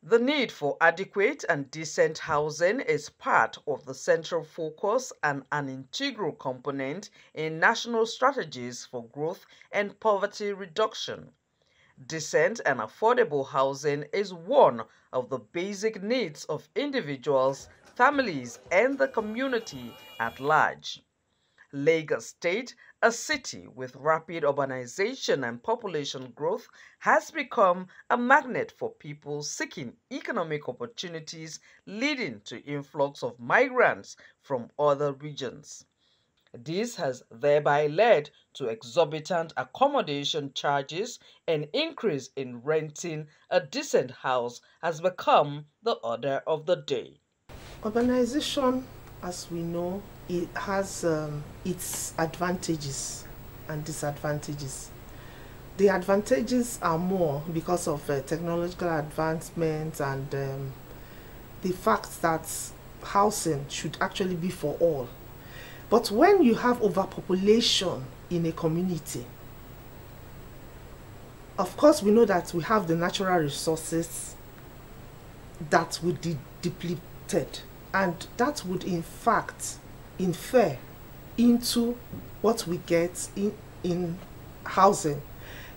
The need for adequate and decent housing is part of the central focus and an integral component in national strategies for growth and poverty reduction. Decent and affordable housing is one of the basic needs of individuals, families, and the community at large. Lagos State, a city with rapid urbanization and population growth, has become a magnet for people seeking economic opportunities, leading to influx of migrants from other regions. This has thereby led to exorbitant accommodation charges, and increase in renting a decent house has become the order of the day. Urbanization, as we know, it has its advantages and disadvantages. The advantages are more because of technological advancements and the fact that housing should actually be for all. But when you have overpopulation in a community, of course we know that we have the natural resources that would be depleted, and that would in fact infer into what we get in housing,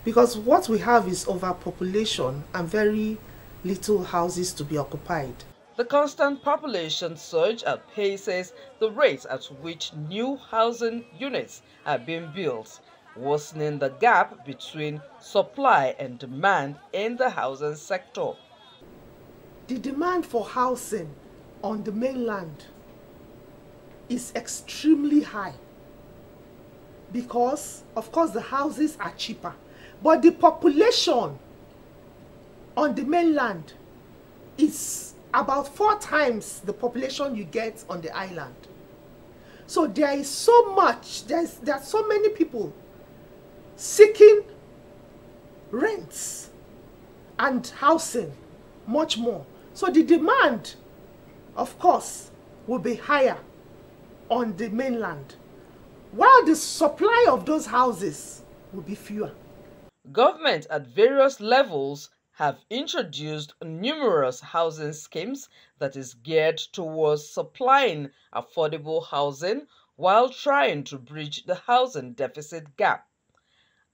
because what we have is overpopulation and very little houses to be occupied. The constant population surge outpaces the rate at which new housing units are being built, worsening the gap between supply and demand in the housing sector. The demand for housing on the mainland is extremely high because, of course, the houses are cheaper, but the population on the mainland is about 4 times the population you get on the island. So there is so much, there are so many people seeking rents and housing, much more. So the demand, of course, will be higher on the mainland, while the supply of those houses will be fewer. Government at various levels have introduced numerous housing schemes that is geared towards supplying affordable housing while trying to bridge the housing deficit gap.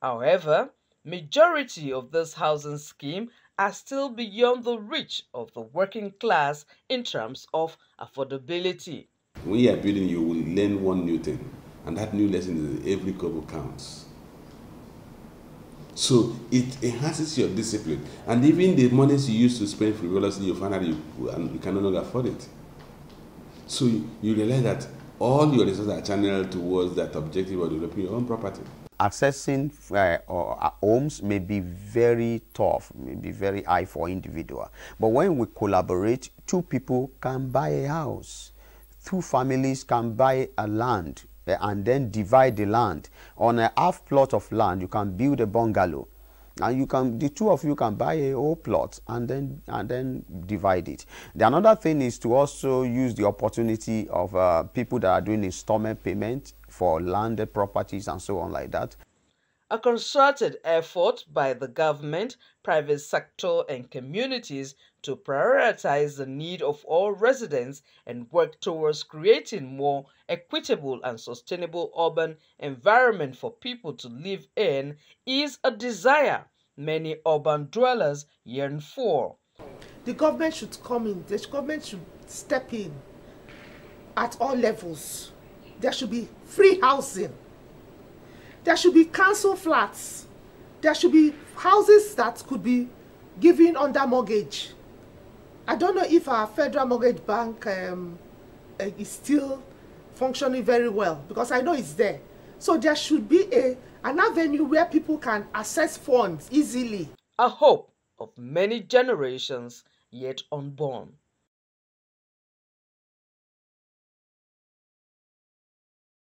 However, majority of this housing scheme are still beyond the reach of the working class in terms of affordability. When you are building, you will learn one new thing, and that new lesson is every kobo counts. So it enhances your discipline, and even the monies you used to spend frivolously, you find out you can no longer afford it. So you realize that all your resources are channeled towards that objective of developing your own property. Accessing homes may be very tough, may be very high for individual. But when we collaborate, 2 people can buy a house, 2 families can buy a land, and then divide the land. On a half plot of land, you can build a bungalow, and the 2 of you can buy a whole plot and then divide it. Another thing is to also use the opportunity of people that are doing installment payment for landed properties and so on like that. A concerted effort by the government, private sector, and communities to prioritize the need of all residents and work towards creating more equitable and sustainable urban environment for people to live in is a desire many urban dwellers yearn for. The government should come in, the government should step in at all levels. There should be free housing. There should be council flats. There should be houses that could be given under mortgage. I don't know if our Federal Mortgage Bank is still functioning very well, because I know it's there. So there should be an avenue where people can access funds easily. A hope of many generations yet unborn.